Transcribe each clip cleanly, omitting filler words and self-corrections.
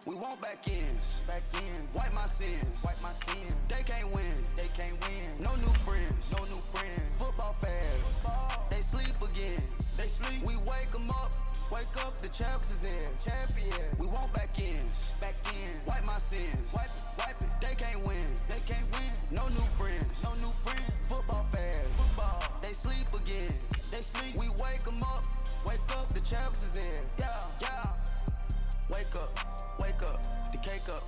We want back ends. Wipe my sins. They can't win. No new friends. Football fast. They sleep again. We wake them up. The champs is in. We want back ends. Wipe my sins. Wipe it. They can't win. No new friends. Football fast. They sleep again. We wake them up. The champs is in. Yeah. Wake up, the cake up,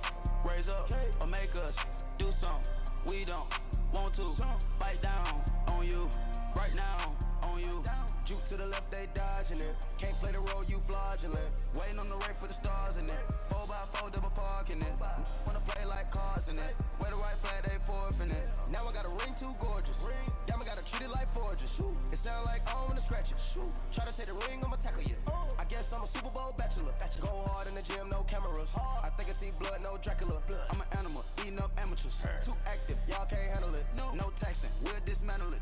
raise up, or make us do something we don't want to. Bite down on you, right now on you. Juke to the left, they dodging it. Can't play the role, you fraudulent. Waiting on the rain for the stars in it. 4x4 double parking it. Wanna play like cars in it. Wear the white flag, they forfeiting it. Now I got a ring too gorgeous. Diamond gotta treat it like forges. It sound like I wanna scratch it. Try to take the ring, I'ma tackle you. I guess I'm a Super Bowl bachelor. Go hard in the gym, no cameras. I think I see blood, no Dracula. I'm an animal, eating up amateurs. Too active, y'all can't handle it. No taxing, we'll dismantle it.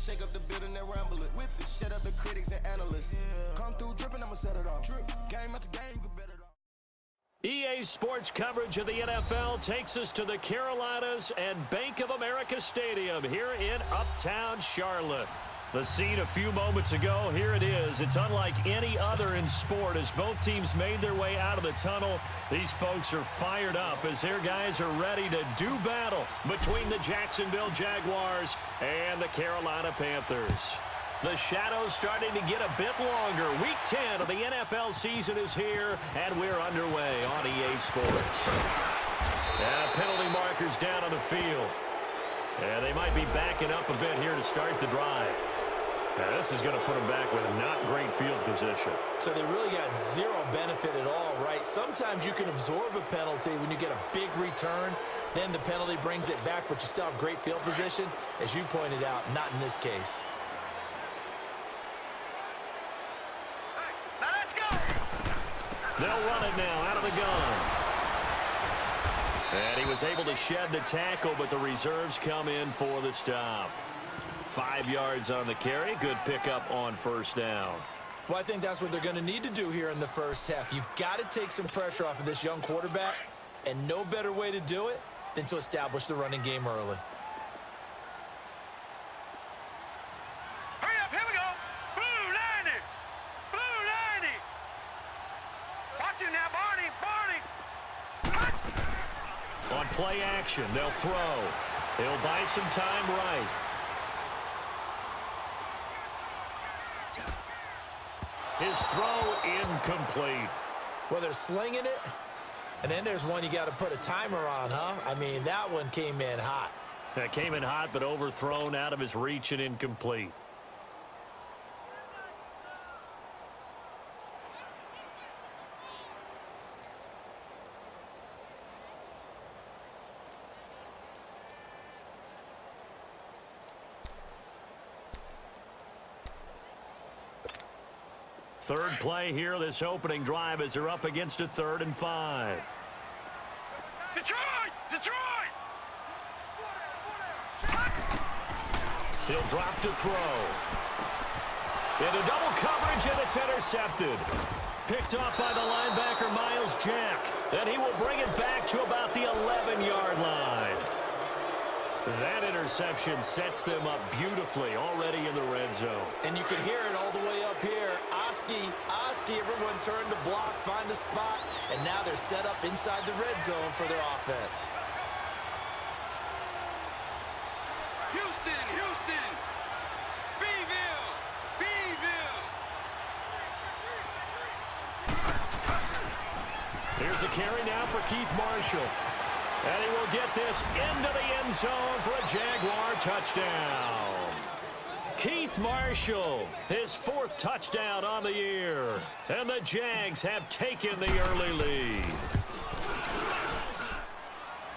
Shake up the building and ramble it. Whip it, shut up the critics and analysts. Come through dripping, I'ma set it off. Game after game, you bet it off. EA Sports coverage of the NFL takes us to the Carolinas and Bank of America Stadium here in Uptown Charlotte. The scene a few moments ago, here it is. It's unlike any other in sport as both teams made their way out of the tunnel. These folks are fired up as their guys are ready to do battle between the Jacksonville Jaguars and the Carolina Panthers. The shadow's starting to get a bit longer. Week 10 of the NFL season is here, and we're underway on EA Sports. And penalty markers down on the field. And they might be backing up a bit here to start the drive. Now, this is going to put them back with not great field position. So they really got zero benefit at all, right? Sometimes you can absorb a penalty when you get a big return. Then the penalty brings it back, but you still have great field position. As you pointed out, not in this case. Now let's go! They'll run it now out of the gun. And he was able to shed the tackle, but the reserves come in for the stop. 5 yards on the carry. Good pickup on first down. Well, I think that's what they're going to need to do here in the first half. You've got to take some pressure off of this young quarterback, and no better way to do it than to establish the running game early. Hurry up, here we go. Blue 90. Blue 90. Watch it now, Barney. On play action, they'll throw. He'll buy some time right. His throw incomplete. Well, they're slinging it, and then there's one you got to put a timer on, huh? I mean, that one came in hot. That came in hot, but overthrown out of his reach and incomplete. Third play here, this opening drive as they're up against a 3rd and 5. Detroit! He'll drop to throw. Into double coverage, and it's intercepted. Picked off by the linebacker, Miles Jack. And he will bring it back to about the 11-yard line. That interception sets them up beautifully already in the red zone. And you can hear it all the way up here. Oski, everyone turned to block, find a spot, and now they're set up inside the red zone for their offense. Houston! Beeville! Here's a carry now for Keith Marshall. And he will get this into the end zone for a Jaguar touchdown. Keith Marshall, his 4th touchdown on the year. And the Jags have taken the early lead.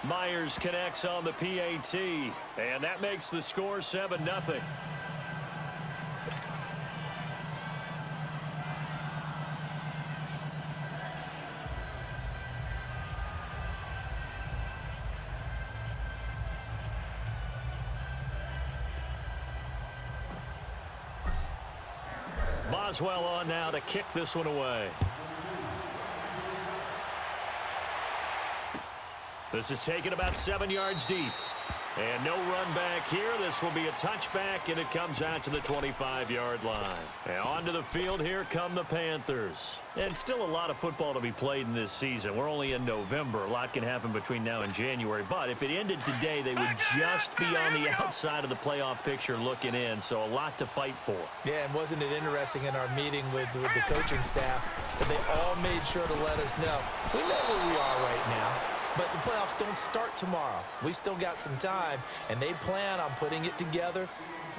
Myers connects on the PAT, and that makes the score 7-0. Boswell on now to kick this one away. This is taken about 7 yards deep. And no run back here. This will be a touchback, and it comes out to the 25-yard line. And onto the field, here come the Panthers. And still a lot of football to be played in this season. We're only in November. A lot can happen between now and January. But if it ended today, they would just be on the outside of the playoff picture looking in. So a lot to fight for. Yeah, and wasn't it interesting in our meeting with the coaching staff that they all made sure to let us know, we know where we are right now. But the playoffs don't start tomorrow. We still got some time, and they plan on putting it together,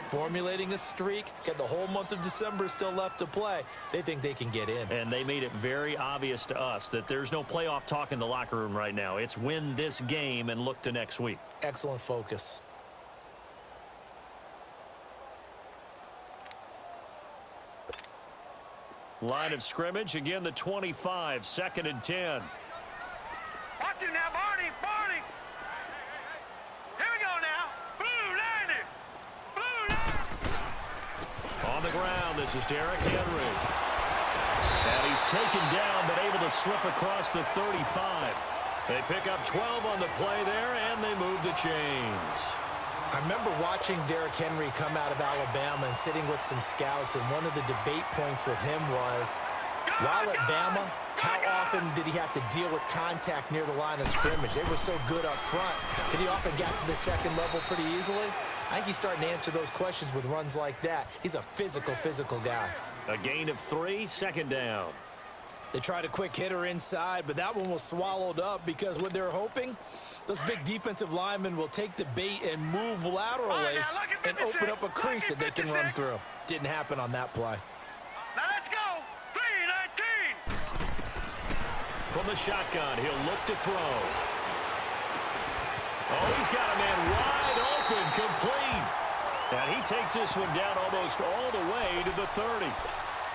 formulating a streak, get the whole month of December still left to play. They think they can get in. And they made it very obvious to us that there's no playoff talk in the locker room right now. It's win this game and look to next week. Excellent focus. Line of scrimmage, again the 25, 2nd and 10. Watch him now, Barney. Barney. Here we go now. Blue line. Blue line. On the ground, this is Derrick Henry. And he's taken down, but able to slip across the 35. They pick up 12 on the play there, and they move the chains. I remember watching Derrick Henry come out of Alabama and sitting with some scouts, and one of the debate points with him was, while at Bama, how often did he have to deal with contact near the line of scrimmage? They were so good up front that he often got to the second level pretty easily. I think he's starting to answer those questions with runs like that. He's a physical guy. A gain of 3, 2nd down. They tried a quick hitter inside, but that one was swallowed up because what they're hoping, those big defensive linemen will take the bait and move laterally and open up a crease that they can run through. Didn't happen on that play. Now let's go. 3-19. From the shotgun, he'll look to throw. Oh, he's got a man wide open, complete. And he takes this one down almost all the way to the 30.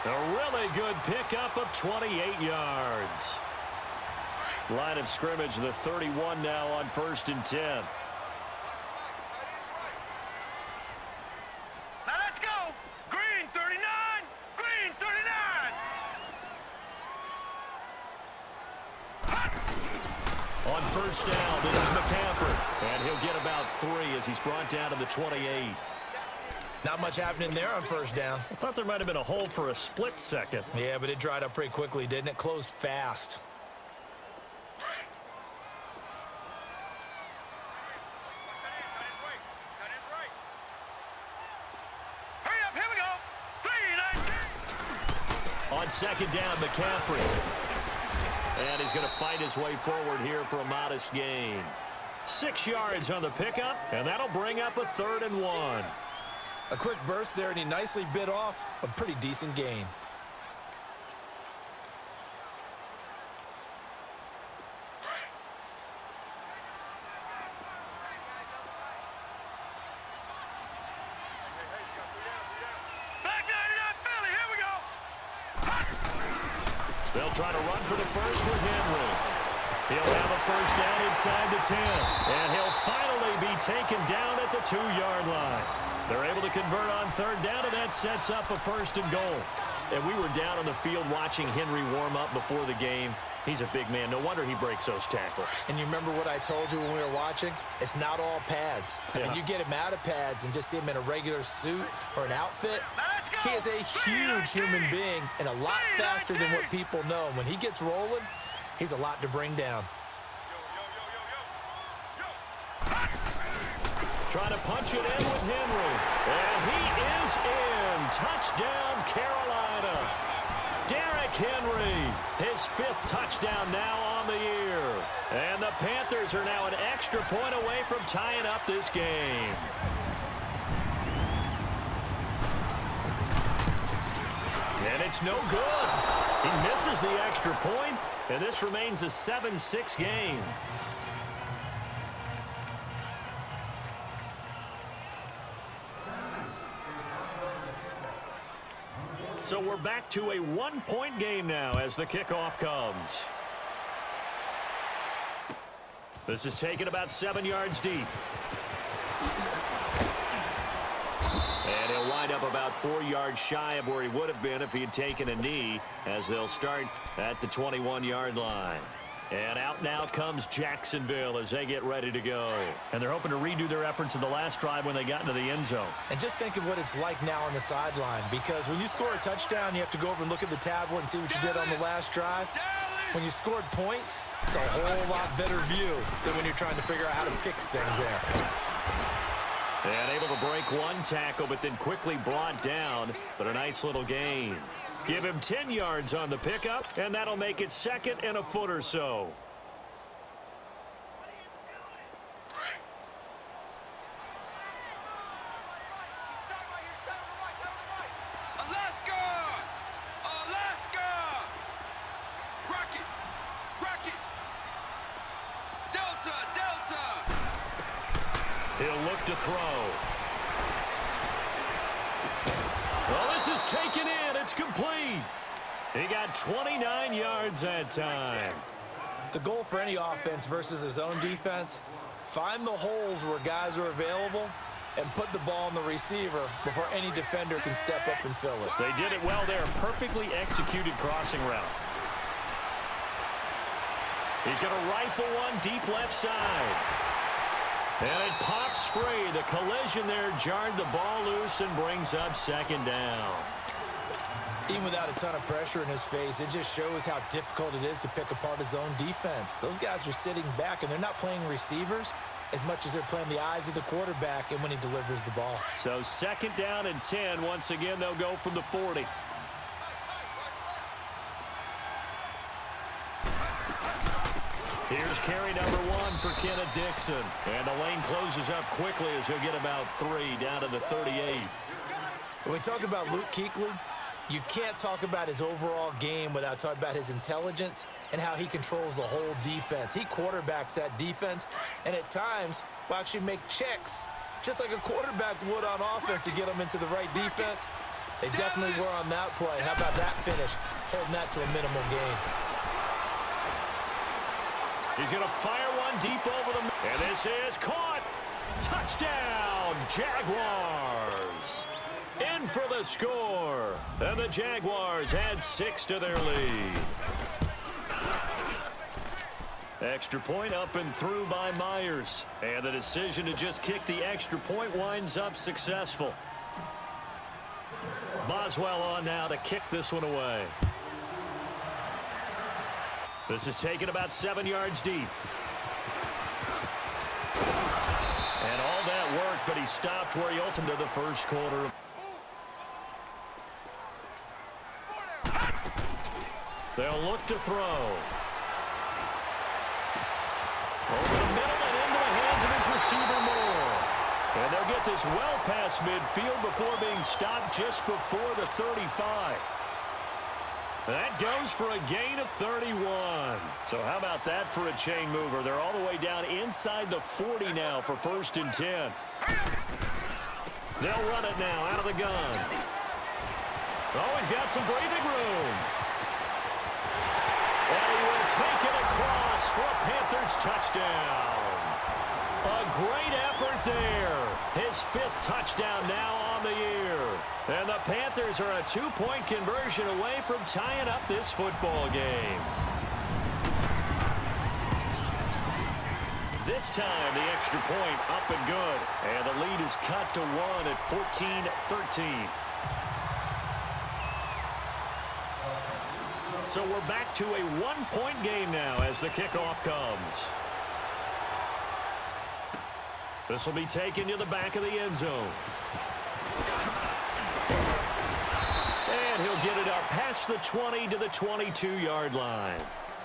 A really good pickup of 28 yards. Line of scrimmage, the 31 now on 1st and 10. Now let's go. Green 39. Green 39. On 1st down, this is McCaffrey. And he'll get about 3 as he's brought down to the 28. Not much happening there on 1st down. I thought there might have been a hole for a split second. Yeah, but it dried up pretty quickly, didn't it? Closed fast. Hurry up. Here we go. 3-19. On 2nd down, McCaffrey. And he's going to fight his way forward here for a modest gain. 6 yards on the pickup, and that'll bring up a 3rd and 1. A quick burst there, and he nicely bit off a pretty decent gain. Back 99 Philly. Here we go. They'll try to run for the first with Henry. He'll have a 1st down inside the 10. And he'll finally be taken down at the 2-yard line. They're able to convert on 3rd down, and that sets up a 1st and goal. And we were down on the field watching Henry warm up before the game. He's a big man. No wonder he breaks those tackles. And you remember what I told you when we were watching? It's not all pads. I mean, you get him out of pads and just see him in a regular suit or an outfit. He is a huge human being and a lot faster than what people know. When he gets rolling, he's a lot to bring down. Trying to punch it in with Henry. And he is in. Touchdown, Carolina. Derrick Henry, his 5th touchdown now on the year. And the Panthers are now an extra point away from tying up this game. And it's no good. He misses the extra point, and this remains a 7-6 game. So we're back to a 1-point game now as the kickoff comes. This is taken about 7 yards deep. And he'll wind up about 4 yards shy of where he would have been if he had taken a knee, as they'll start at the 21-yard line. And out now comes Jacksonville as they get ready to go. And they're hoping to redo their efforts in the last drive when they got into the end zone. And just think of what it's like now on the sideline, because when you score a touchdown, you have to go over and look at the tablet and see what you did on the last drive. When you scored points, it's a whole lot better view than when you're trying to figure out how to fix things there. And able to break one tackle, but then quickly brought down. But a nice little gain. Give him 10 yards on the pickup, and that'll make it 2nd and a foot or so. Alaska! Alaska! Rocket! Rocket! Delta! Delta! He'll look to throw. Well, this is taken in. It's complete. He got 29 yards that time. The goal for any offense versus his own defense, find the holes where guys are available and put the ball on the receiver before any defender can step up and fill it. They did it well there. Perfectly executed crossing route. He's going to rifle one deep left side. And it pops free. The collision there jarred the ball loose and brings up 2nd down. Even without a ton of pressure in his face, it just shows how difficult it is to pick apart his own defense. Those guys are sitting back, and they're not playing receivers as much as they're playing the eyes of the quarterback and when he delivers the ball. So 2nd down and 10. Once again, they'll go from the 40. Here's carry number 1 for Kenneth Dixon. And the lane closes up quickly as he'll get about 3 down to the 38. When we talk about Luke Kuechly, you can't talk about his overall game without talking about his intelligence and how he controls the whole defense. He quarterbacks that defense, and at times will actually make checks, just like a quarterback would on offense to get them into the right defense. They definitely were on that play. How about that finish, holding that to a minimal gain. He's going to fire one deep over the middle. And this is caught. Touchdown, Jaguars. In for the score. And the Jaguars add 6 to their lead. Extra point up and through by Myers. And the decision to just kick the extra point winds up successful. Boswell on now to kick this one away. This is taken about 7 yards deep. And all that work, but he stopped where he ultimately the first quarter. They'll look to throw. Over the middle and into the hands of his receiver Moore. And they'll get this well past midfield before being stopped just before the 35. That goes for a gain of 31. So how about that for a chain mover? They're all the way down inside the 40 now for 1st and 10. They'll run it now out of the gun. Oh, he's got some breathing room. And he will take it across for a Panthers touchdown. A great effort there. His 5th touchdown now on the year. And the Panthers are a 2-point conversion away from tying up this football game. This time, the extra point up and good. And the lead is cut to 1 at 14-13. So we're back to a 1-point game now as the kickoff comes. This will be taken to the back of the end zone. And he'll get it up past the 20 to the 22-yard line.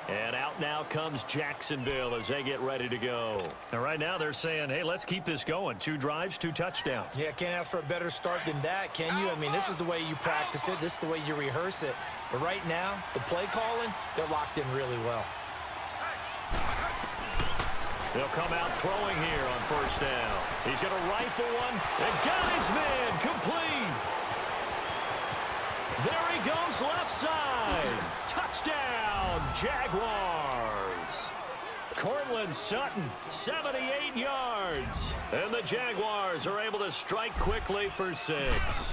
And out now comes Jacksonville as they get ready to go. And right now they're saying, hey, let's keep this going. 2 drives, 2 touchdowns. Yeah, can't ask for a better start than that, can you? I mean, this is the way you practice it. This is the way you rehearse it. But right now, the play calling, they're locked in really well. He'll come out throwing here on 1st down. He's going to rifle one and got his man complete. There he goes left side. Touchdown, Jaguars. Cortland Sutton, 78 yards. And the Jaguars are able to strike quickly for 6.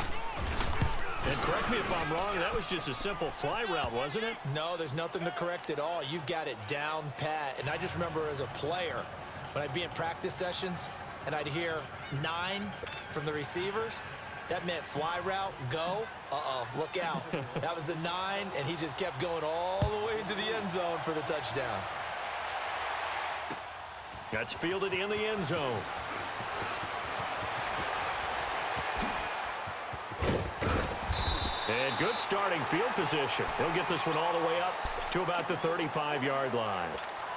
And correct me if I'm wrong, that was just a simple fly route, wasn't it? No, there's nothing to correct at all. You've got it down pat. And I just remember as a player, when I'd be in practice sessions and I'd hear 9 from the receivers, that meant fly route, go. Uh-oh, look out. That was the 9, and he just kept going all the way into the end zone for the touchdown. That's fielded in the end zone. And good starting field position. He'll get this one all the way up to about the 35-yard line.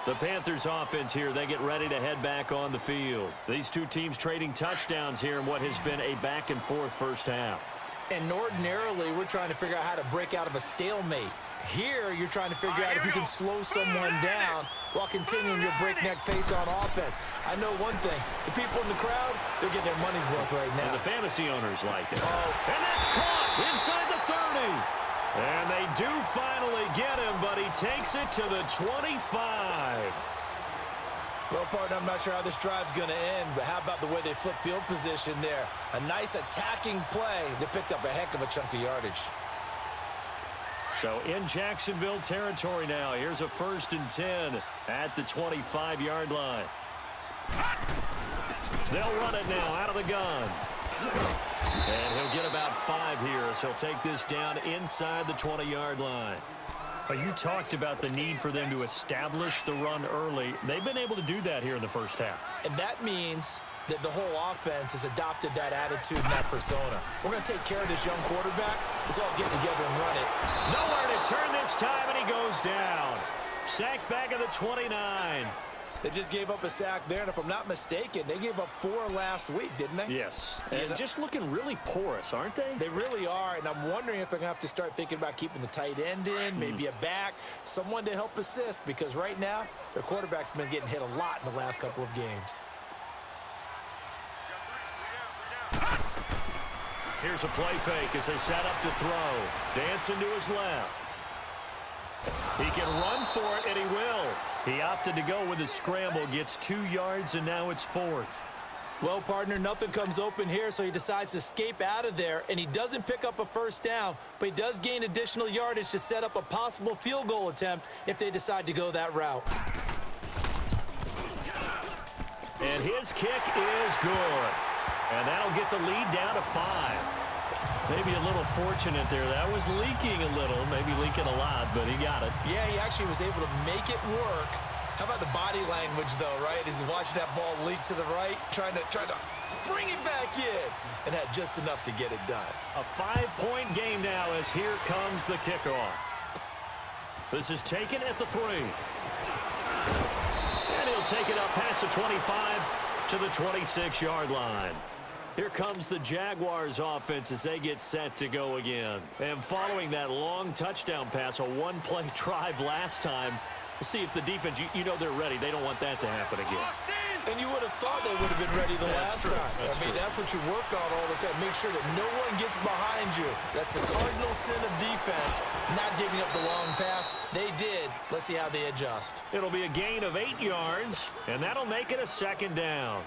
The Panthers offense here, they get ready to head back on the field. These two teams trading touchdowns here in what has been a back-and-forth first half. And ordinarily, we're trying to figure out how to break out of a stalemate. Here, you're trying to figure out if you can slow someone down while continuing your breakneck pace on offense. I know one thing. The people in the crowd, they're getting their money's worth right now. And the fantasy owners like it. Oh. And that's caught inside the 30. And they do finally get him, but he takes it to the 25. Well, partner, I'm not sure how this drive's going to end, but how about the way they flip field position there? A nice attacking play that picked up a heck of a chunk of yardage. So in Jacksonville territory now. Here's a 1st and 10 at the 25-yard line. They'll run it now out of the gun. And he'll get about 5 here as he'll take this down inside the 20-yard line. But you talked about the need for them to establish the run early. They've been able to do that here in the first half. And that means that the whole offense has adopted that attitude and that persona. We're going to take care of this young quarterback. Let's all get together and run it. Nowhere to turn this time, and he goes down. Sacked back at the 29. They just gave up a sack there, and if I'm not mistaken, they gave up 4 last week, didn't they? Yes, and just looking really porous, aren't they? They really are, and I'm wondering if they're going to have to start thinking about keeping the tight end in, maybe a back, someone to help assist, because right now, their quarterback's been getting hit a lot in the last couple of games. Here's a play fake as they set up to throw. Dancing to his left. He can run for it, and he will. He opted to go with his scramble, gets 2 yards, and now it's 4th. Well, partner, nothing comes open here, so he decides to escape out of there, and he doesn't pick up a first down, but he does gain additional yardage to set up a possible field goal attempt if they decide to go that route. And his kick is good. And that'll get the lead down to 5. Maybe a little fortunate there. That was leaking a little, maybe leaking a lot, but he got it. Yeah, he actually was able to make it work. How about the body language, though, right? As he watched that ball leak to the right, trying to bring it back in, and had just enough to get it done. A 5-point game now as here comes the kickoff. This is taken at the 3. And he'll take it up past the 25 to the 26-yard line. Here comes the Jaguars offense as they get set to go again. And following that long touchdown pass, a 1-play drive last time, to see if the defense, you know they're ready. They don't want that to happen again. And you would have thought they would have been ready the last time. I mean, that's what you work on all the time. Make sure that no one gets behind you. That's the cardinal sin of defense, not giving up the long pass. They did. Let's see how they adjust. It'll be a gain of 8 yards, and that'll make it a 2nd down.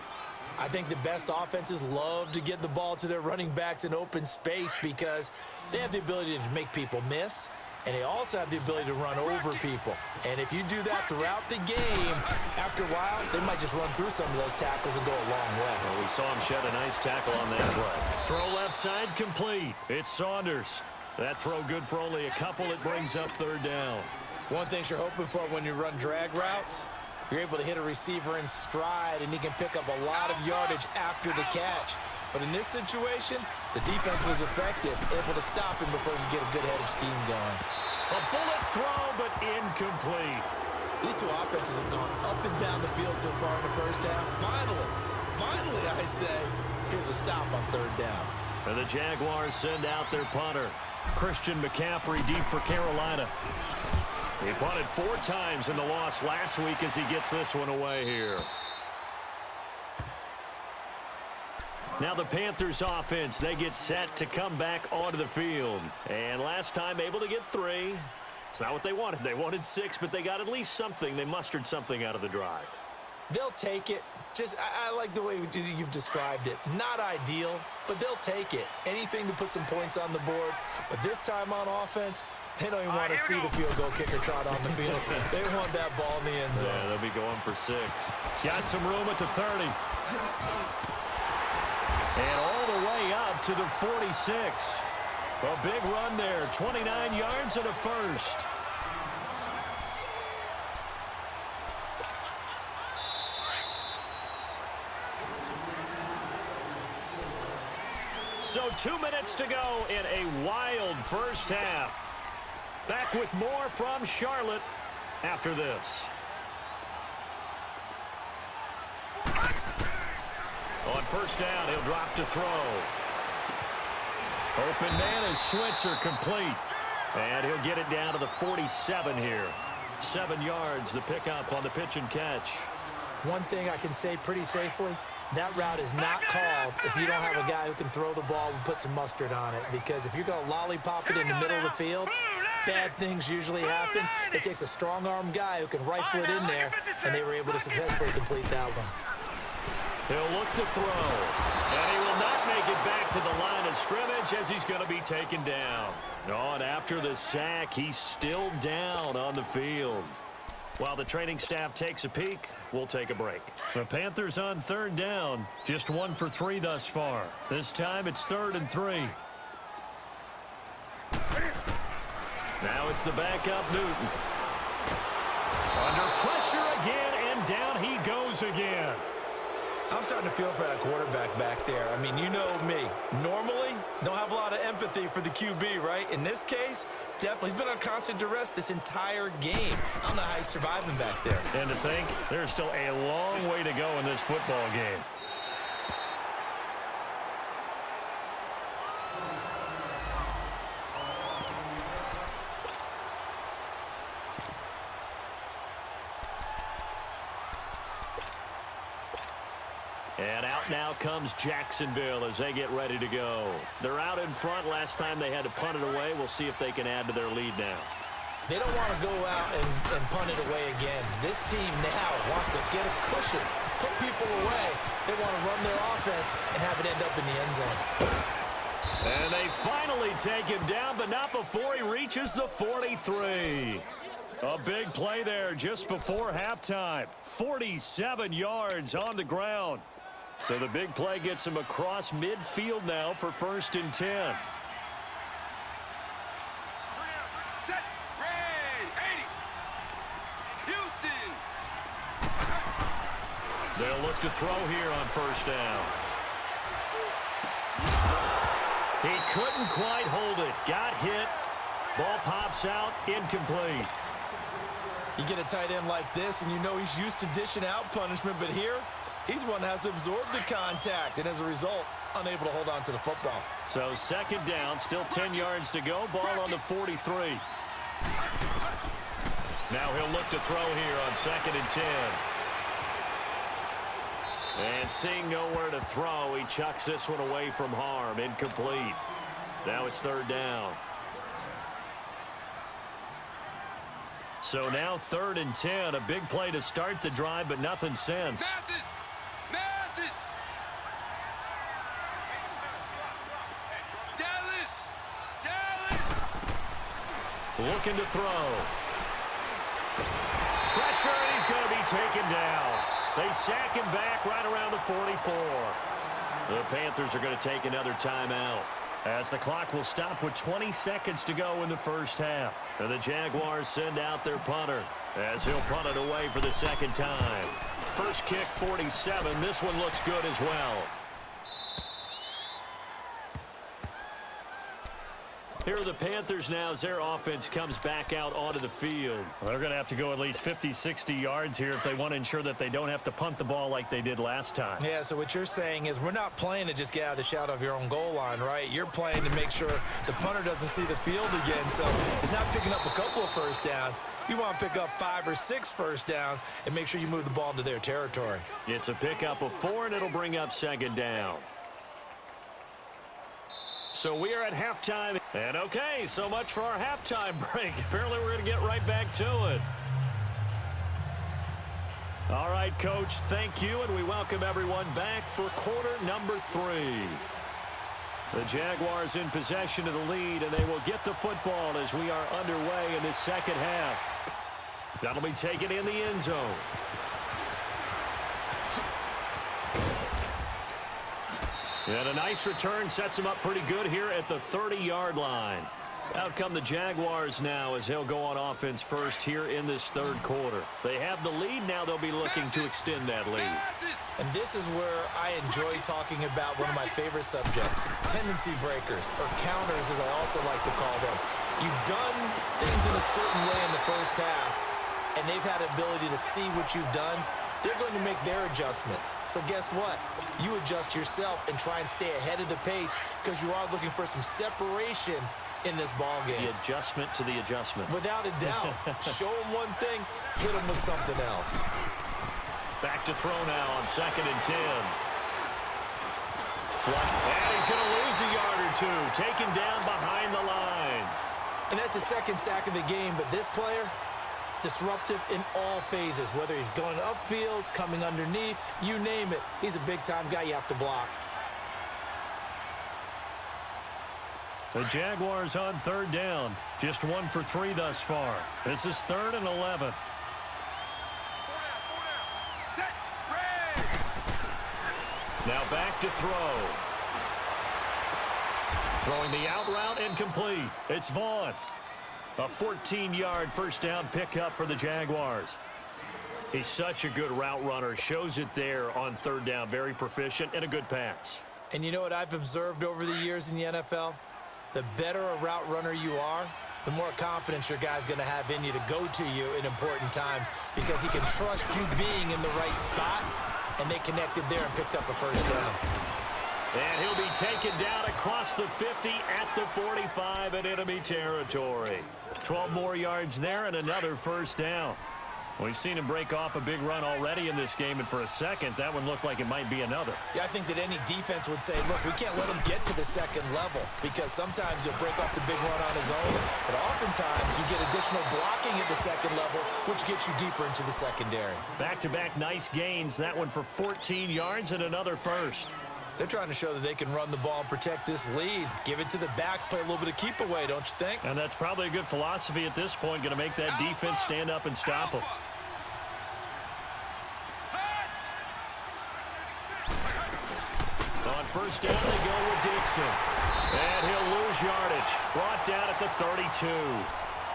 I think the best offenses love to get the ball to their running backs in open space because they have the ability to make people miss, and they also have the ability to run over people. And if you do that throughout the game, after a while, they might just run through some of those tackles and go a long way. Well, we saw him shed a nice tackle on that play. Throw left side complete. It's Saunders. That throw good for only a couple. It brings up 3rd down. One thing you're hoping for when you run drag routes, you're able to hit a receiver in stride, and he can pick up a lot of yardage after the catch. But in this situation, the defense was effective, able to stop him before he could get a good head of steam going. A bullet throw, but incomplete. These two offenses have gone up and down the field so far in the first half. Finally, I say, here's a stop on 3rd down. And the Jaguars send out their punter. Christian McCaffrey deep for Carolina. He punted 4 times in the loss last week as he gets this one away here. Now the Panthers offense, they get set to come back onto the field. And last time able to get 3. It's not what they wanted. They wanted 6, but they got at least something. They mustered something out of the drive. They'll take it. I like the way you've described it. Not ideal, but they'll take it. Anything to put some points on the board. But this time on offense, they don't even want to see the field goal kicker trot on the field. They want that ball in the end zone. Yeah, they'll be going for 6. Got some room at the 30. And all the way up to the 46. A big run there, 29 yards and a first. So 2 minutes to go in a wild first half. Back with more from Charlotte after this. On first down, he'll drop to throw. Open man is Switzer, complete. And he'll get it down to the 47 here. 7 yards, the pickup on the pitch and catch. One thing I can say pretty safely, that route is not called if you don't have a guy who can throw the ball and put some mustard on it. Because if you're going to lollipop it in the middle of the field, bad things usually happen. It takes a strong-arm guy who can rifle it in there, and they were able to successfully complete that one. He'll look to throw, and he will not make it back to the line of scrimmage as he's going to be taken down. Oh, and after the sack, he's still down on the field. While the training staff takes a peek, we'll take a break. The Panthers on third down, just 1 for 3 thus far. This time it's 3rd and 3. Now it's the backup Newton. Under pressure again, and down he goes again. I'm starting to feel for that quarterback back there. I mean, you know me. Normally, don't have a lot of empathy for the QB, right? In this case, definitely. He's been on constant duress this entire game. I don't know how he's surviving back there. And to think, there's still a long way to go in this football game. And out now comes Jacksonville as they get ready to go. They're out in front. Last time they had to punt it away. We'll see if they can add to their lead now. They don't want to go out and punt it away again. This team now wants to get a cushion, put people away. They want to run their offense and have it end up in the end zone. And they finally take him down, but not before he reaches the 43. A big play there just before halftime. 47 yards on the ground. So the big play gets him across midfield now for 1st and 10. Set, red, 80. Houston. They'll look to throw here on 1st down. He couldn't quite hold it. Got hit. Ball pops out, incomplete. You get a tight end like this, and you know he's used to dishing out punishment, but here, he's one that has to absorb the contact, and as a result, unable to hold on to the football. So 2nd down, still 10 yards to go. Ball on the 43. Now he'll look to throw here on 2nd and 10. And seeing nowhere to throw, he chucks this one away from harm. Incomplete. Now it's 3rd down. So now 3rd and 10. A big play to start the drive, but nothing since. Mathis. Dallas. Looking to throw. Pressure, and he's going to be taken down. They sack him back right around the 44. The Panthers are going to take another timeout, as the clock will stop with 20 seconds to go in the first half. And the Jaguars send out their punter, as he'll punt it away for the 2nd time. First kick, 47. This one looks good as well. Here are the Panthers now as their offense comes back out onto the field. They're going to have to go at least 50, 60 yards here if they want to ensure that they don't have to punt the ball like they did last time. Yeah, so what you're saying is we're not playing to just get out of the shadow of your own goal line, right? You're playing to make sure the punter doesn't see the field again. So it's not picking up a couple of first downs. You want to pick up 5 or 6 first downs and make sure you move the ball into their territory. It's a pickup of 4, and it'll bring up 2nd down. So we are at halftime. And okay, so much for our halftime break. Apparently we're going to get right back to it. All right, Coach, thank you, and we welcome everyone back for quarter number 3. The Jaguars in possession of the lead, and they will get the football as we are underway in this second half. That'll be taken in the end zone. And a nice return sets him up pretty good here at the 30-yard line. Out come the Jaguars now as they'll go on offense first here in this third quarter. They have the lead. Now they'll be looking to extend that lead. And this is where I enjoy talking about one of my favorite subjects, tendency breakers, or counters as I also like to call them. You've done things in a certain way in the first half, and they've had the ability to see what you've done. They're going to make their adjustments. So guess what? You adjust yourself and try and stay ahead of the pace because you are looking for some separation in this ball game. The adjustment to the adjustment. Without a doubt. Show them one thing, hit them with something else. Back to throw now on 2nd and 10. Flush. And he's going to lose a yard or two. Taken down behind the line. And that's the second sack of the game, but this player, disruptive in all phases, whether he's going upfield, coming underneath, you name it. He's a big-time guy you have to block. The Jaguars on 3rd down. Just 1 for 3 thus far. This is 3rd and 11. Set, ready. Now back to throw. Throwing the out route incomplete. It's Vaughn. A 14-yard first down pickup for the Jaguars. He's such a good route runner. Shows it there on 3rd down. Very proficient and a good pass. And you know what I've observed over the years in the NFL? The better a route runner you are, the more confidence your guy's going to have in you to go to you in important times because he can trust you being in the right spot, and they connected there and picked up a first down. And he'll be taken down across the 50 at the 45 in enemy territory. 12 more yards there and another first down. We've seen him break off a big run already in this game, and for a second, that one looked like it might be another. Yeah, I think that any defense would say, look, we can't let him get to the second level because sometimes he'll break off the big run on his own, but oftentimes you get additional blocking at the second level, which gets you deeper into the secondary. Back-to-back nice gains. That one for 14 yards and another first. They're trying to show that they can run the ball and protect this lead. Give it to the backs, play a little bit of keep away, don't you think? And that's probably a good philosophy at this point, going to make that defense stand up and stop them. On first down, they go with Dixon. And he'll lose yardage. Brought down at the 32.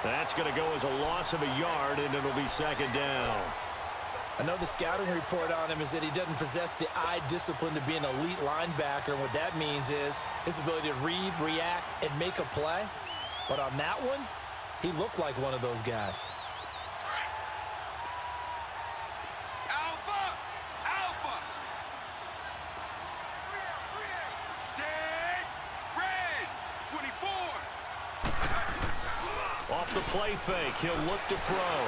That's going to go as a loss of a yard, and it'll be 2nd down. I know the scouting report on him is that he doesn't possess the eye discipline to be an elite linebacker, and what that means is his ability to read, react, and make a play. But on that one, he looked like one of those guys. Alpha! Alpha! Set, red, 24. Off the play fake, he'll look to throw.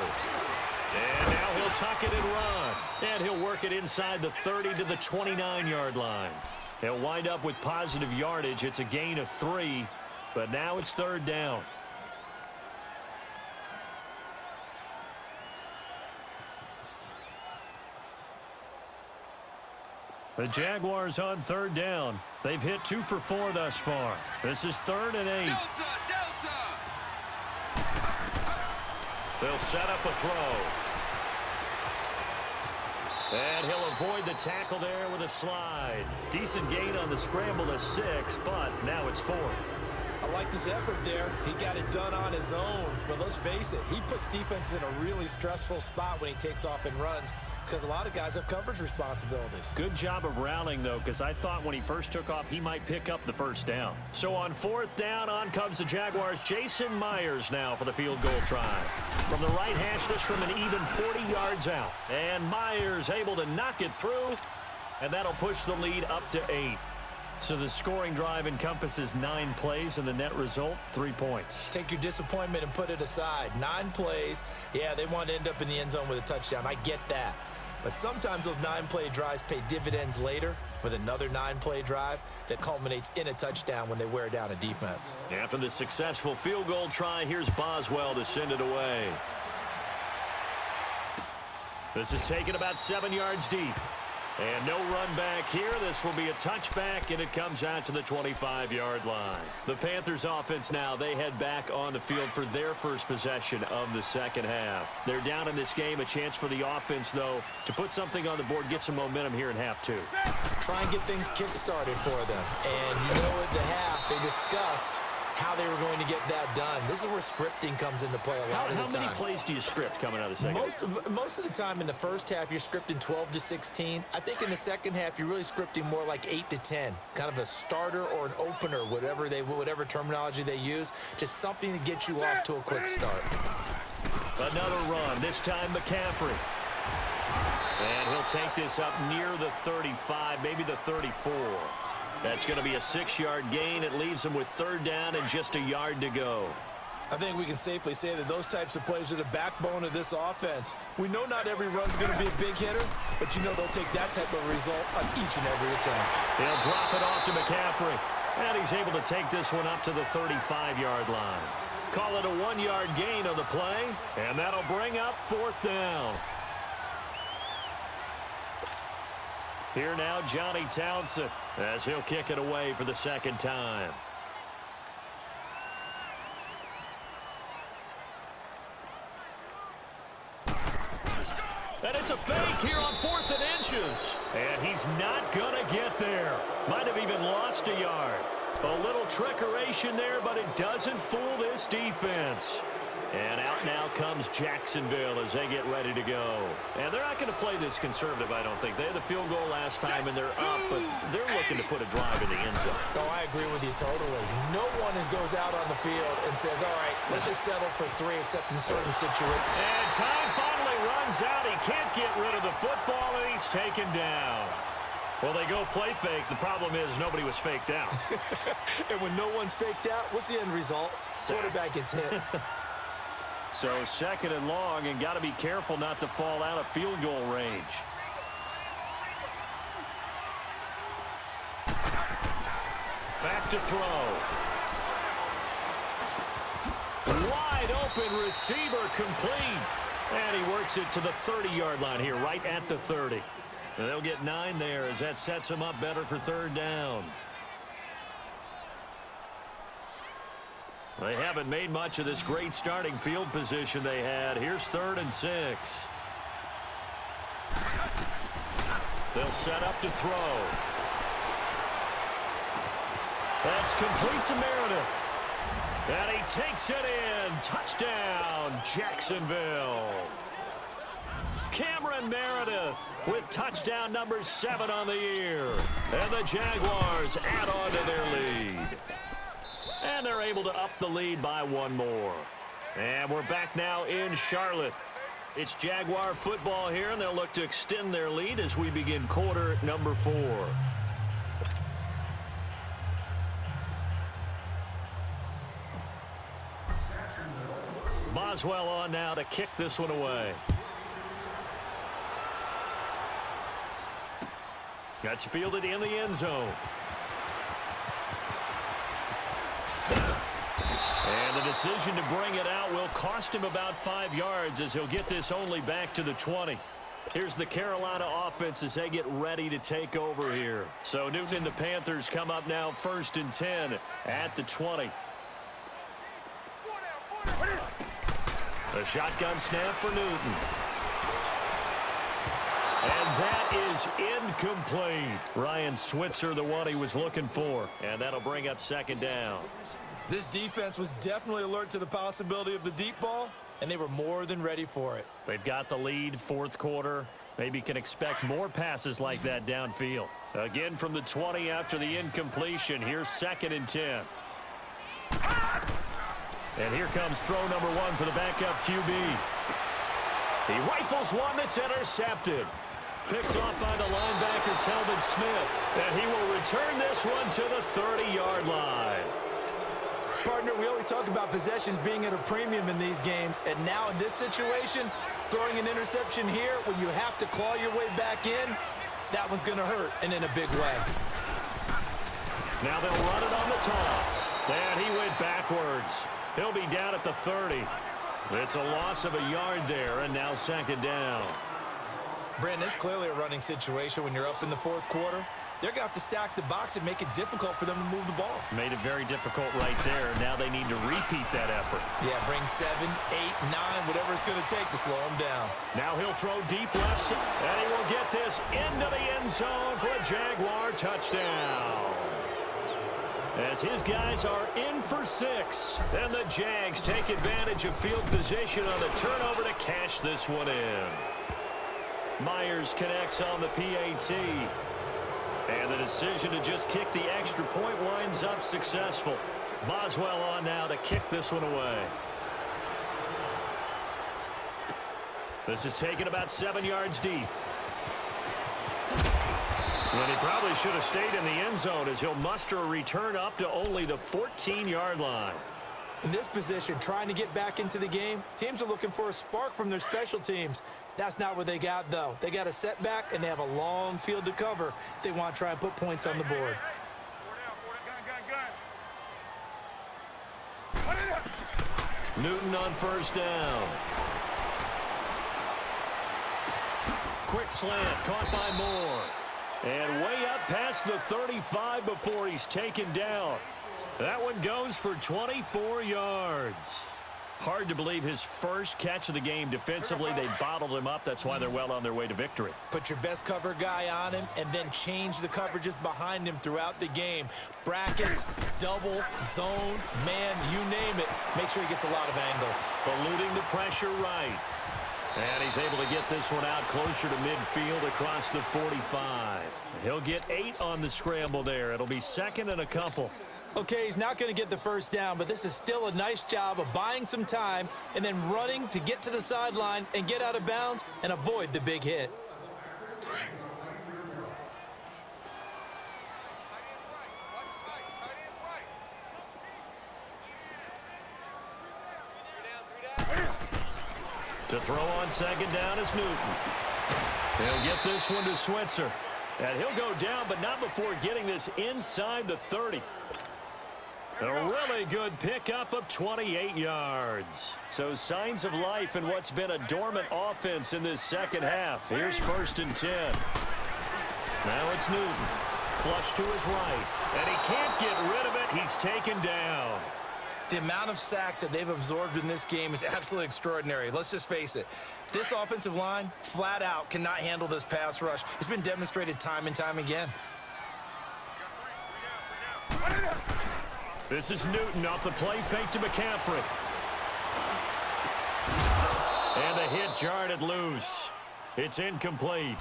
And now he'll tuck it and run. And he'll work it inside the 30 to the 29-yard line. He'll wind up with positive yardage. It's a gain of 3, but now it's 3rd down. The Jaguars on 3rd down. They've hit 2 for 4 thus far. This is 3rd and 8. Delta, Delta. They'll set up a throw. And he'll avoid the tackle there with a slide. Decent gain on the scramble to 6, but now it's 4th. I like his effort there. He got it done on his own. But let's face it, he puts defenses in a really stressful spot when he takes off and runs because a lot of guys have coverage responsibilities. Good job of rallying, though, because I thought when he first took off, he might pick up the first down. So on 4th down, on comes the Jaguars. Jason Myers now for the field goal try. From the right hash, this from an even 40 yards out. And Myers able to knock it through, and that'll push the lead up to 8. So the scoring drive encompasses 9 plays, and the net result, 3 points. Take your disappointment and put it aside. 9 plays. Yeah, they want to end up in the end zone with a touchdown. I get that. But sometimes those 9-play drives pay dividends later with another 9-play drive that culminates in a touchdown when they wear down a defense. After the successful field goal try, here's Boswell to send it away. This is taken about 7 yards deep. And no run back here. This will be a touchback, and it comes out to the 25-yard line. The Panthers offense now, they head back on the field for their first possession of the second half. They're down in this game. A chance for the offense, though, to put something on the board, get some momentum here in half two. Try and get things kick-started for them. And you know at the half, they discussed how they were going to get that done. This is where scripting comes into play a lot of the time. How many plays do you script coming out of the second half? Most of the time in the first half, you're scripting 12 to 16. I think in the second half, you're really scripting more like 8 to 10. Kind of a starter or an opener, whatever terminology they use. Just something to get you off to a quick start. Another run, this time McCaffrey. And he'll take this up near the 35, maybe the 34. That's going to be a 6-yard gain. It leaves them with third down and just a yard to go. I think we can safely say that those types of plays are the backbone of this offense. We know not every run's going to be a big hitter, but you know they'll take that type of result on each and every attempt. He'll drop it off to McCaffrey. And he's able to take this one up to the 35-yard line. Call it a 1-yard gain on the play, and that'll bring up fourth down. Here now, Johnny Townsend, as he'll kick it away for the second time. And it's a fake here on 4th and inches. And he's not going to get there. Might have even lost a yard. A little trickeration there, but it doesn't fool this defense. And out now comes Jacksonville as they get ready to go. And they're not going to play this conservative, I don't think. They had the field goal last time, and they're up, but they're looking to put a drive in the end zone. Oh, I agree with you totally. No one goes out on the field and says, all right, let's just settle for 3, except in certain situations. And time finally runs out. He can't get rid of the football, and he's taken down. Well, they go play fake. The problem is nobody was faked out. And when no one's faked out, what's the end result? Quarterback gets hit. So second and long, and got to be careful not to fall out of field goal range. Back to throw. Wide open receiver complete. And he works it to the 30-yard line here, right at the 30. And they'll get 9 there as that sets him up better for third down. They haven't made much of this great starting field position they had. Here's 3rd and 6. They'll set up to throw. That's complete to Meredith. And he takes it in. Touchdown, Jacksonville. Cameron Meredith with touchdown number 7 on the year. And the Jaguars add on to their lead. And they're able to up the lead by 1 more. And we're back now in Charlotte. It's Jaguar football here, and they'll look to extend their lead as we begin quarter number 4. Boswell on now to kick this one away. That's fielded in the end zone. And the decision to bring it out will cost him about 5 yards as he'll get this only back to the 20. Here's the Carolina offense as they get ready to take over here. So Newton and the Panthers come up now 1st and 10 at the 20. A shotgun snap for Newton. And that is incomplete. Ryan Switzer, the one he was looking for. And that'll bring up 2nd down. This defense was definitely alert to the possibility of the deep ball, and they were more than ready for it. They've got the lead, 4th quarter. Maybe can expect more passes like that downfield. Again from the 20 after the incompletion. Here's 2nd and 10. And here comes throw number 1 for the backup QB. He rifles one that's intercepted. Picked off by the linebacker, Telvin Smith. And he will return this one to the 30-yard line. Partner, we always talk about possessions being at a premium in these games, and now in this situation, throwing an interception here when you have to claw your way back in, that one's going to hurt, and in a big way. Now they'll run it on the toss. And he went backwards. He'll be down at the 30. It's a loss of a yard there, and now 2nd down. Brandon, it's clearly a running situation when you're up in the fourth quarter. They're going to have to stack the box and make it difficult for them to move the ball. Made it very difficult right there. Now they need to repeat that effort. Yeah, bring 7, 8, 9, whatever it's going to take to slow them down. Now he'll throw deep left side, and he will get this into the end zone for a Jaguar touchdown. As his guys are in for 6. And the Jags take advantage of field position on the turnover to cash this one in. Myers connects on the PAT. And the decision to just kick the extra point winds up successful. Boswell on now to kick this one away. This is taken about 7 yards deep. And he probably should have stayed in the end zone as he'll muster a return up to only the 14-yard line. In this position, trying to get back into the game, teams are looking for a spark from their special teams. That's not what they got, though. They got a setback, and they have a long field to cover if they want to try and put points on the board. Newton on first down. Quick slant, caught by Moore. And way up past the 35 before he's taken down. That one goes for 24 yards. Hard to believe his first catch of the game defensively. They bottled him up. That's why they're well on their way to victory. Put your best cover guy on him and then change the coverages behind him throughout the game. Brackets, double, zone, man, you name it. Make sure he gets a lot of angles. Eluding the pressure right. And he's able to get this one out closer to midfield across the 45. He'll get 8 on the scramble there. It'll be second and a couple. Okay, he's not going to get the first down, but this is still a nice job of buying some time and then running to get to the sideline and get out of bounds and avoid the big hit. To throw on second down is Newton. He'll get this one to Switzer. And he'll go down, but not before getting this inside the 30. A really good pickup of 28 yards. So signs of life in what's been a dormant offense in this second half. Here's 1st and 10. Now it's Newton. Flush to his right. And he can't get rid of it. He's taken down. The amount of sacks that they've absorbed in this game is absolutely extraordinary. Let's just face it. This offensive line, flat out, cannot handle this pass rush. It's been demonstrated time and time again. This is Newton off the play fake to McCaffrey. And the hit jarred it loose. It's incomplete.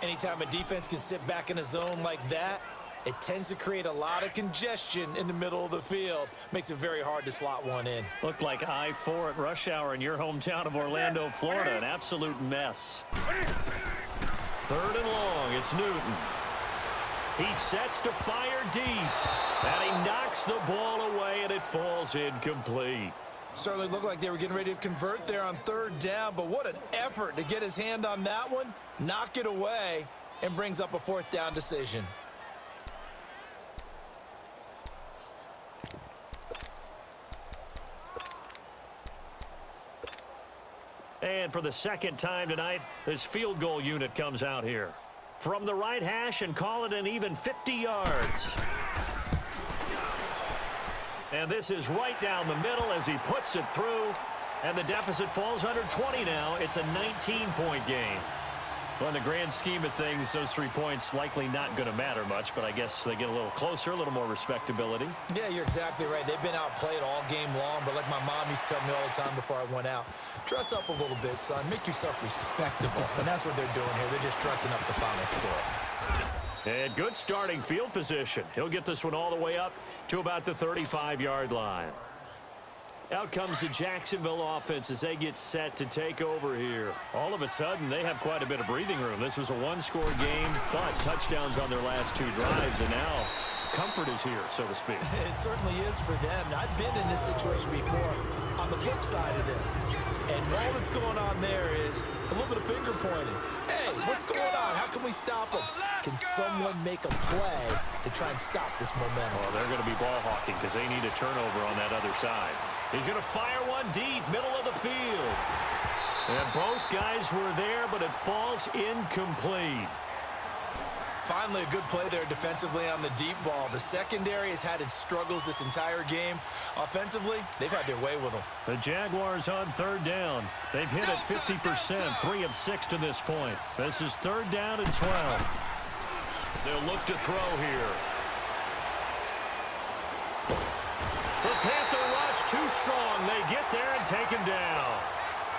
Anytime a defense can sit back in a zone like that, it tends to create a lot of congestion in the middle of the field. Makes it very hard to slot one in. Looked like I-4 at rush hour in your hometown of Orlando, Florida. An absolute mess. 3rd and long. It's Newton. He sets to fire deep. And he knocks the ball away, and it falls incomplete. Certainly looked like they were getting ready to convert there on 3rd down, but what an effort to get his hand on that one, knock it away, and brings up a 4th down decision. And for the second time tonight, this field goal unit comes out here. From the right hash and call it an even 50 yards. And this is right down the middle as he puts it through. And the deficit falls under 20 now. It's a 19-point game. Well, in the grand scheme of things, those 3 points likely not going to matter much, but I guess they get a little closer, a little more respectability. Yeah, you're exactly right. They've been outplayed all game long, but like my mom used to tell me all the time before I went out, dress up a little bit, son. Make yourself respectable. And that's what they're doing here. They're just dressing up the final score. And good starting field position. He'll get this one all the way up to about the 35-yard line. Out comes the Jacksonville offense as they get set to take over here. All of a sudden, they have quite a bit of breathing room. This was a one-score game, but touchdowns on their last 2 drives, and now comfort is here, so to speak. It certainly is for them. I've been in this situation before on the flip side of this. And all that's going on there is a little bit of finger pointing. Hey, what's going on? How can we stop them? Can someone make a play to try and stop this momentum? Well, they're going to be ball hawking because they need a turnover on that other side. He's going to fire one deep, middle of the field. And both guys were there, but it falls incomplete. Finally, a good play there defensively on the deep ball. The secondary has had its struggles this entire game. Offensively, they've had their way with them. The Jaguars on third down. They've hit it 50%, 3 of 6 to this point. This is third down and 12. They'll look to throw here. The Panther rush too strong. They get there and take him down.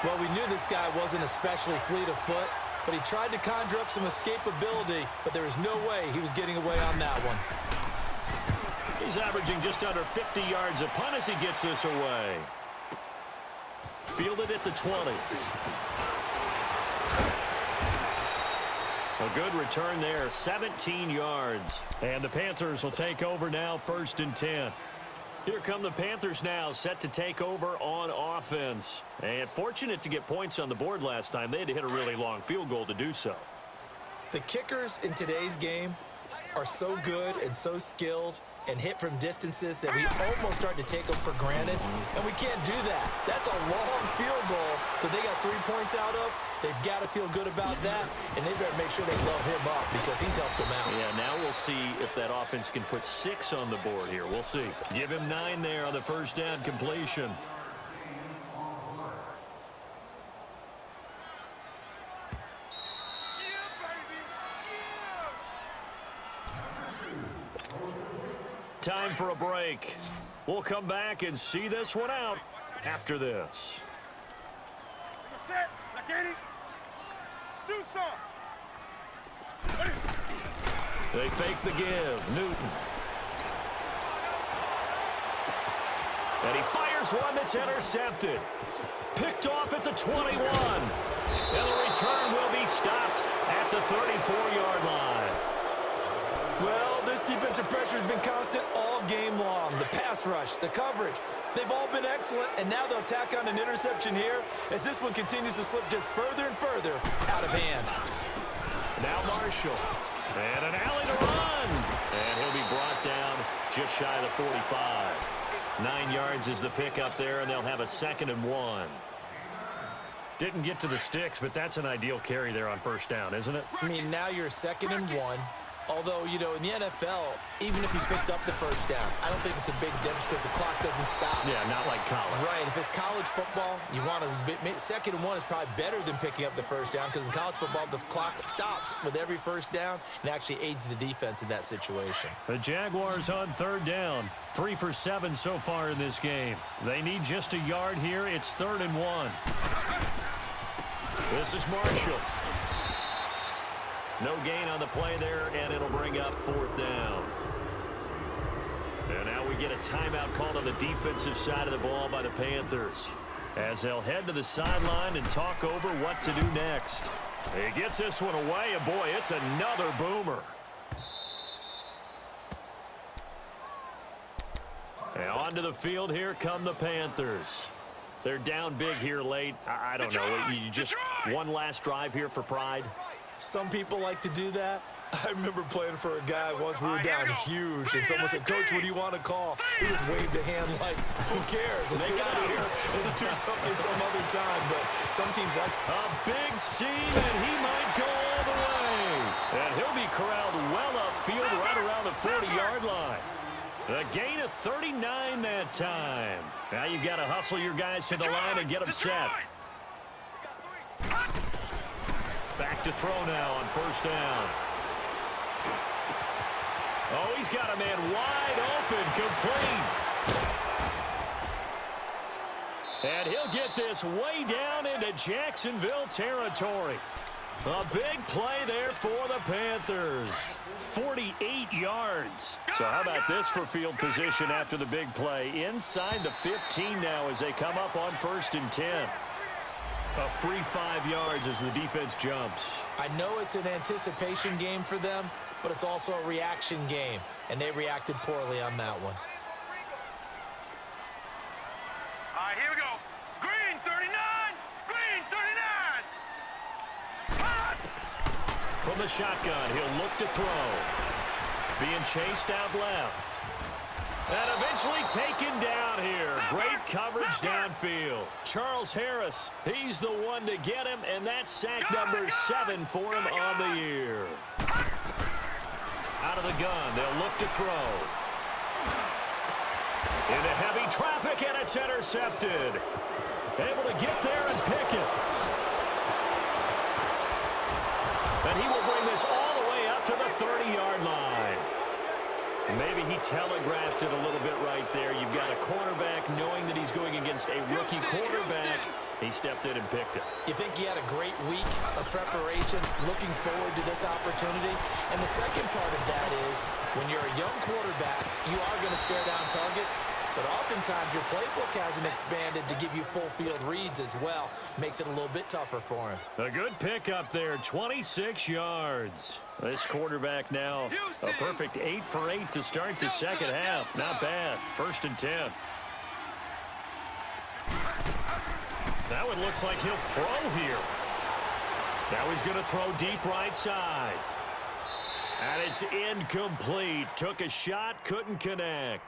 Well, we knew this guy wasn't especially fleet of foot, but he tried to conjure up some escapability, but there was no way he was getting away on that one. He's averaging just under 50 yards a punt as he gets this away. Fielded at the 20. A good return there, 17 yards. And the Panthers will take over now, 1st and 10. Here come the Panthers now, set to take over on offense. And fortunate to get points on the board last time. They had to hit a really long field goal to do so. The kickers in today's game are so good and so skilled and hit from distances that we almost start to take them for granted. And we can't do that. That's a long field goal that they got 3 points out of. They've got to feel good about that, and they better make sure they love him up because he's helped them out. Yeah, now we'll see if that offense can put 6 on the board here. We'll see. Give him 9 there on the first down completion. Time for a break. We'll come back and see this one out after this. Set. Now get it. Do something. They fake the give. Newton. And he fires one that's intercepted. Picked off at the 21. And the return will be stopped at the 34-yard line. Well, this defensive pressure has been constant all game long. The pass rush, the coverage, they've all been excellent, and now they'll tack on an interception here as this one continues to slip just further and further out of hand. Now Marshall. And an alley to run. And he'll be brought down just shy of the 45. 9 yards is the pickup there, and they'll have a 2nd and 1. Didn't get to the sticks, but that's an ideal carry there on first down, isn't it? I mean, now you're 2nd and 1. Although, you know, in the NFL, even if he picked up the first down, I don't think it's a big difference because the clock doesn't stop. Yeah, not like college. Right. If it's college football, you want to 2nd and 1 is probably better than picking up the first down because in college football, the clock stops with every first down and actually aids the defense in that situation. The Jaguars on third down. 3 for 7 so far in this game. They need just a yard here. It's 3rd and 1. This is Marshall. No gain on the play there, and it'll bring up 4th down. And now we get a timeout called on the defensive side of the ball by the Panthers, as they'll head to the sideline and talk over what to do next. He gets this one away, and boy, it's another boomer. And onto the field, here come the Panthers. They're down big here late. I don't know. You just one last drive here for pride. Some people like to do that. I remember playing for a guy once. We were down huge, and someone said, "Coach, what do you want to call?" He just waved a hand like, "Who cares? Let's get out of here and do something some other time." But some teams like a big seam, and he might go all the way. And he'll be corralled well upfield right around the 40-yard line. A gain of 39 that time. Now you've got to hustle your guys to the line and get them set. Back to throw now on first down. Oh, he's got a man wide open, complete. And he'll get this way down into Jacksonville territory. A big play there for the Panthers. 48 yards. So how about this for field position after the big play? Inside the 15 now as they come up on 1st and 10. A free 5 yards as the defense jumps. I know it's an anticipation game for them, but it's also a reaction game, and they reacted poorly on that one. All right, here we go. Green 39. Green 39. Hot. From the shotgun, he'll look to throw. Being chased out left. And eventually taken down here. Great coverage downfield. Charles Harris, he's the one to get him, and that's sack number 7 for him on the year. Out of the gun, they'll look to throw. Into heavy traffic, and it's intercepted. Able to get there and pick it. And he will bring this all the way up to the 30-yard line. Maybe he telegraphed it a little bit right there. You've got a cornerback knowing that he's going against a rookie quarterback. He stepped in and picked it. You think he had a great week of preparation, looking forward to this opportunity? And the second part of that is, when you're a young quarterback, you are going to stare down targets, but oftentimes your playbook hasn't expanded to give you full field reads as well. Makes it a little bit tougher for him. A good pickup there, 26 yards. This quarterback now a perfect 8 for 8 to start the second half. Not bad. 1st and 10. That one looks like he'll throw here. Now he's going to throw deep right side. And it's incomplete. Took a shot, couldn't connect.